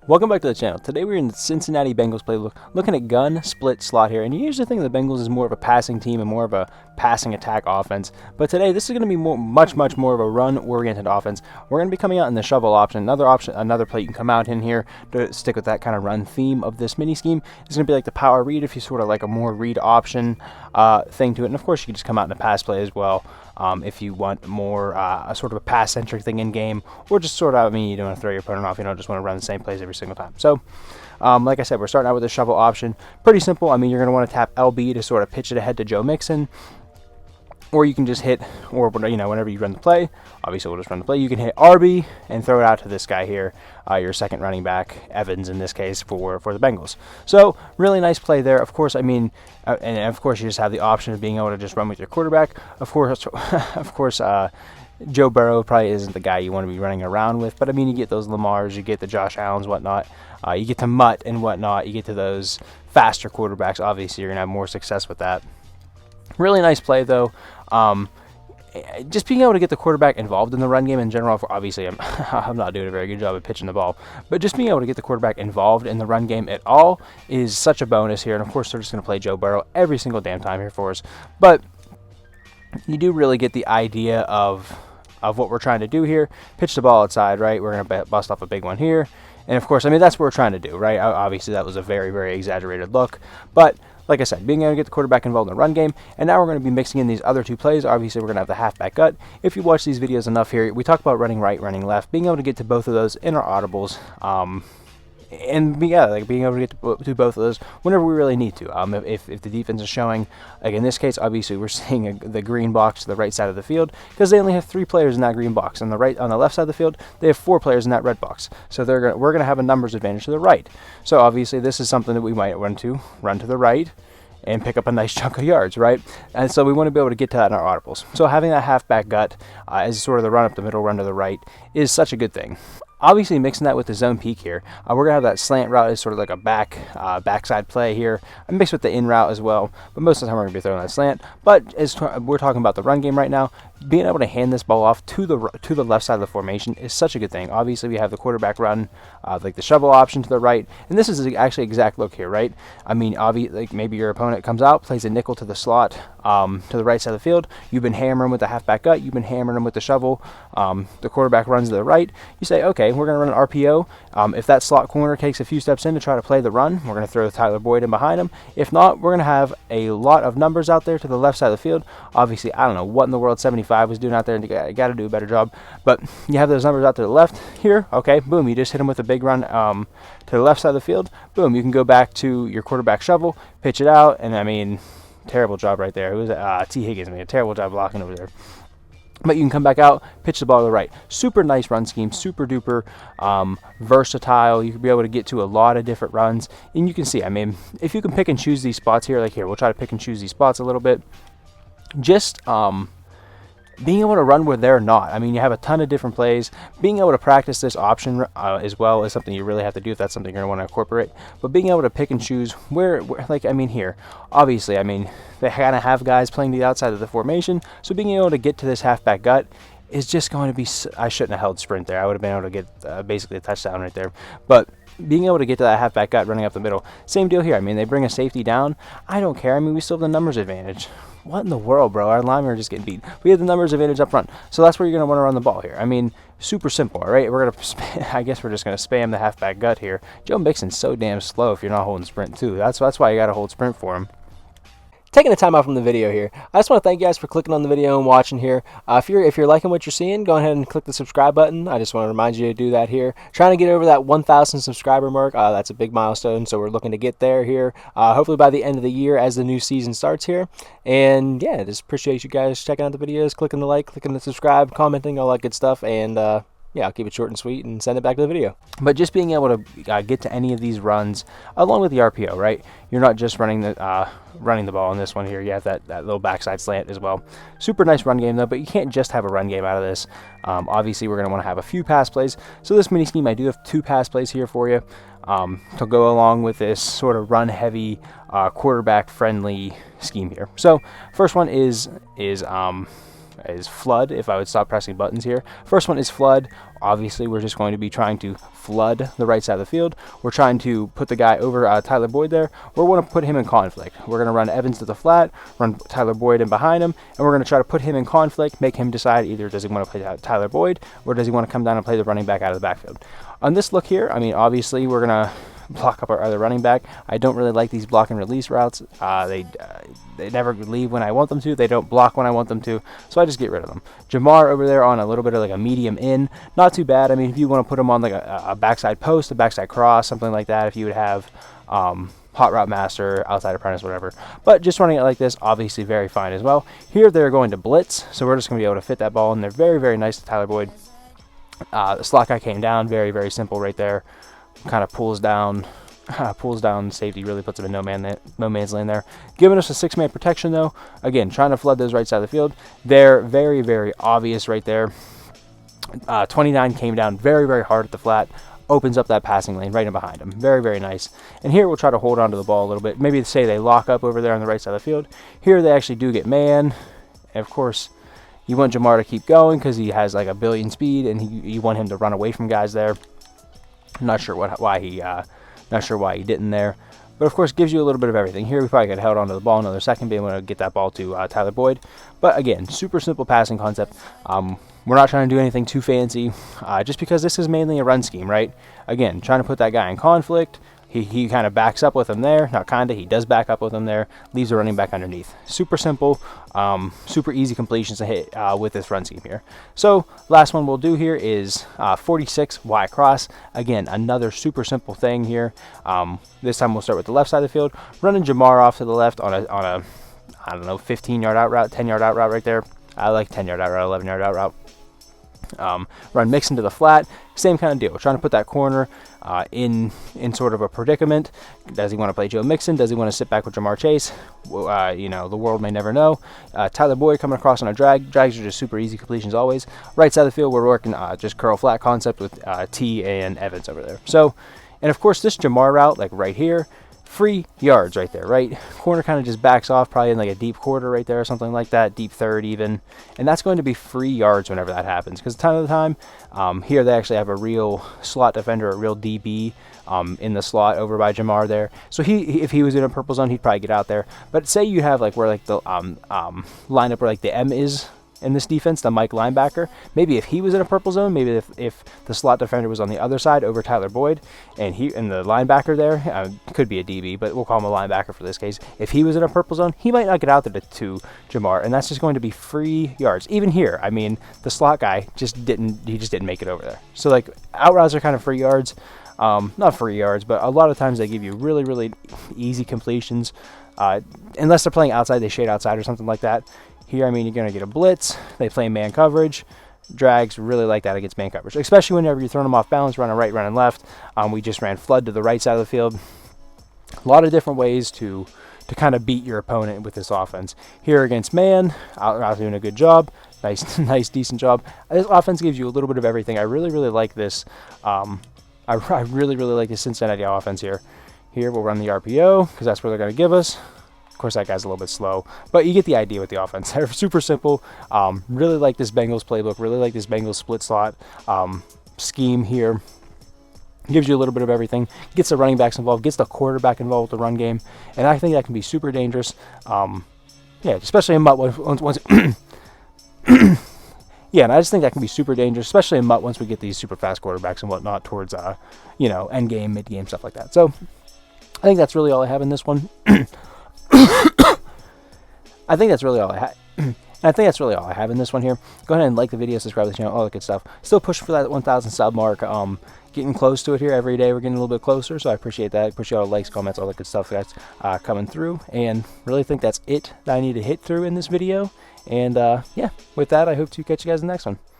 Welcome back to the channel. Today we're in the Cincinnati Bengals playbook, looking at gun split slot here. And you usually think the Bengals is more of a passing team and more of a passing attack offense, but today this is going to be much more of a run-oriented offense. We're going to be coming out in the shovel option, another play you can come out in here to stick with that kind of run theme of this mini scheme. It's going to be like the power read if you sort of like a more read option thing to it, and of course you can just come out in a pass play as well. If you want more a sort of a pass-centric thing in game, or just sort of, you don't want to throw your opponent off, you don't just want to run the same plays every single time. So, like I said, we're starting out with the shovel option. Pretty simple. You're going to want to tap LB to sort of pitch it ahead to Joe Mixon, or you can just hit, or whenever you run the play, obviously we'll just run the play, you can hit RB and throw it out to this guy here, your second running back, Evans in this case, for the Bengals. So really nice play there. Of course, and of course you just have the option of being able to just run with your quarterback. Of course, Joe Burrow probably isn't the guy you want to be running around with, but you get those Lamars, you get the Josh Allens, whatnot, you get to Mutt and whatnot, you get to those faster quarterbacks. Obviously you're gonna have more success with that. Really nice play though. Just being able to get the quarterback involved in the run game in general. Obviously, I'm not doing a very good job of pitching the ball, but just being able to get the quarterback involved in the run game at all is such a bonus here. And of course, they're just going to play Joe Burrow every single damn time here for us. But you do really get the idea of what we're trying to do here. Pitch the ball outside, right? We're going to bust off a big one here. And of course, that's what we're trying to do, right? Obviously, that was a very exaggerated look, but like I said, being able to get the quarterback involved in the run game. And now we're going to be mixing in these other two plays. Obviously, we're going to have the halfback gut. If you watch these videos enough here, we talk about running right, running left, being able to get to both of those in our audibles. And being able to get to both of those whenever we really need to. If the defense is showing, like in this case, obviously we're seeing the green box to the right side of the field because they only have 3 players in that green box. On the left side of the field, they have 4 players in that red box. So we're gonna have a numbers advantage to the right. So obviously this is something that we might want to run to the right and pick up a nice chunk of yards, right? And so we want to be able to get to that in our audibles. So having that halfback gut as sort of the run up the middle, run to the right is such a good thing. Obviously, mixing that with the zone peak here, we're going to have that slant route as sort of like a backside play here. I mix with the in route as well, but most of the time we're going to be throwing that slant. But as we're talking about the run game right now, being able to hand this ball off to the left side of the formation is such a good thing. Obviously, we have the quarterback run, like the shovel option to the right, and this is actually exact look here, right? Like maybe your opponent comes out, plays a nickel to the slot, to the right side of the field. You've been hammering with the halfback gut. You've been hammering them with the shovel. The quarterback runs to the right. You say, okay, we're going to run an RPO. If that slot corner takes a few steps in to try to play the run, we're going to throw Tyler Boyd in behind him. If not, we're going to have a lot of numbers out there to the left side of the field. Obviously, I don't know what in the world 75 was doing out there, and you got to do a better job. But you have those numbers out to the left here. Okay, boom, you just hit him with a big run to the left side of the field. Boom, you can go back to your quarterback shovel, pitch it out, and terrible job right there. It was T. Higgins made a terrible job blocking over there. But you can come back out, pitch the ball to the right. Super nice run scheme, super duper versatile. You can be able to get to a lot of different runs. And you can see, if you can pick and choose these spots here, like here, we'll try to pick and choose these spots a little bit. Just being able to run where they're not. You have a ton of different plays. Being able to practice this option as well is something you really have to do if that's something you're going to want to incorporate. But being able to pick and choose where here, obviously, they kind of have guys playing the outside of the formation. So being able to get to this halfback gut is just going to be, I shouldn't have held sprint there. I would have been able to get basically a touchdown right there. But being able to get to that halfback gut running up the middle, same deal here. They bring a safety down. I don't care. we still have the numbers advantage. What in the world, bro? Our linemen are just getting beat. We have the numbers advantage up front. So that's where you're going to want to run the ball here. Super simple, all right? I guess we're just going to spam the halfback gut here. Joe Mixon's so damn slow if you're not holding sprint too. That's why you got to hold sprint for him. Taking the time out from the video here, I just want to thank you guys for clicking on the video and watching here. If you're liking what you're seeing, go ahead and click the subscribe button. I just want to remind you to do that here. Trying to get over that 1,000 subscriber mark. That's a big milestone, so we're looking to get there here. Hopefully by the end of the year as the new season starts here. And yeah, just appreciate you guys checking out the videos, clicking the like, clicking the subscribe, commenting, all that good stuff. And yeah, I'll keep it short and sweet and send it back to the video. But just being able to get to any of these runs along with the RPO, right? You're not just running the ball in this one here. You have that little backside slant as well. Super nice run game though, but you can't just have a run game out of this. Obviously, we're going to want to have a few pass plays. So this mini scheme, I do have 2 pass plays here for you to go along with this sort of run-heavy, quarterback-friendly scheme here. So first one is is flood. If I would stop pressing buttons here, first one is flood. Obviously, we're just going to be trying to flood the right side of the field. We're trying to put the guy over Tyler Boyd there. We want to put him in conflict. We're going to run Evans to the flat, run Tyler Boyd in behind him, and we're going to try to put him in conflict, make him decide either does he want to play Tyler Boyd or does he want to come down and play the running back out of the backfield. On this look here, I mean, obviously, we're going to block up our other running back. I don't really like these block and release routes. They never leave when I want them to. They don't block when I want them to, so I just get rid of them. Jamar over there on a little bit of like a medium in, not too bad. I mean, if you want to put him on like a backside post, a backside cross, something like that, if you would have hot route master, outside apprentice, whatever. But just running it like this, obviously very fine as well. Here they're going to blitz, so we're just going to be able to fit that ball in there. Very, very nice to Tyler Boyd. The slot guy came down, very, very simple right there. Kind of pulls down safety, really puts him in no man's land there. Giving us a 6-man protection though. Again, trying to flood those right side of the field. They're very, very obvious right there. 29 came down very, very hard at the flat. Opens up that passing lane right in behind him. Very, very nice. And here we'll try to hold on to the ball a little bit. Maybe say they lock up over there on the right side of the field. Here they actually do get man. And of course, you want Jamar to keep going because he has like a billion speed, and you want him to run away from guys there. Not sure why he didn't there, but of course gives you a little bit of everything. Here we probably could have held onto the ball another second, being able to get that ball to Tyler Boyd. But again, super simple passing concept. We're not trying to do anything too fancy, just because this is mainly a run scheme, right? Again, trying to put that guy in conflict. He kind of backs up with him there. Not kind of, he does back up with him there. Leaves the running back underneath. Super simple, super easy completions to hit with this run scheme here. So last one we'll do here is 46 Y cross. Again, another super simple thing here. This time we'll start with the left side of the field. Running Jamar off to the left on a I don't know, 15-yard out route, 10-yard out route right there. I like 10-yard out route, 11-yard out route. Run Mixon to the flat, same kind of deal. We're trying to put that corner in sort of a predicament. Does he want to play Joe Mixon? Does he want to sit back with Jamar Chase? You know, the world may never know. Tyler Boyd coming across on a drag. Drags are just super easy completions always. Right side of the field, we're working just curl flat concept with T and Evans over there. So, and of course this Jamar route, like right here, free yards right there, right? Corner kind of just backs off, probably in like a deep quarter right there or something like that, deep third even. And that's going to be free yards whenever that happens, because a ton of the time, here they actually have a real slot defender, a real DB in the slot over by Jamar there. So if he was in a purple zone, he'd probably get out there. But say you have like where like the lineup where like the M is in this defense, the Mike linebacker, maybe if he was in a purple zone, maybe if the slot defender was on the other side over Tyler Boyd, and the linebacker there, could be a DB, but we'll call him a linebacker for this case. If he was in a purple zone, he might not get out there to Jamar, and that's just going to be free yards. Even here, I mean, the slot guy just didn't make it over there. So like out routes are kind of free yards, not free yards, but a lot of times they give you really, really easy completions. Unless they're playing outside, they shade outside or something like that. Here, I mean, you're going to get a blitz. They play man coverage. Drags really like that against man coverage, especially whenever you're throwing them off balance, running right, running left. We just ran flood to the right side of the field. A lot of different ways to kind of beat your opponent with this offense. Here against man, out doing a good job. Nice, decent job. This offense gives you a little bit of everything. I really, really like this. I really, really like this Cincinnati offense here. Here, we'll run the RPO because that's what they're going to give us. Of course, that guy's a little bit slow, but you get the idea with the offense. They're super simple. Really like this Bengals playbook. Really like this Bengals split slot scheme here. Gives you a little bit of everything. Gets the running backs involved. Gets the quarterback involved with the run game, and I think that can be super dangerous. Yeah, especially in MUT once. Yeah, and I just think that can be super dangerous, especially in MUT once we get these super fast quarterbacks and whatnot towards end game, mid game, stuff like that. So I think that's really all I have in this one. I think that's really all I have in this one here. Go ahead and like the video, subscribe to the channel, all that good stuff. Still pushing for that 1,000 sub mark. Getting close to it here every day. We're getting a little bit closer, so I appreciate that. Appreciate all the likes, comments, all that good stuff that's coming through. And really think that's it that I need to hit through in this video. And yeah, with that, I hope to catch you guys in the next one.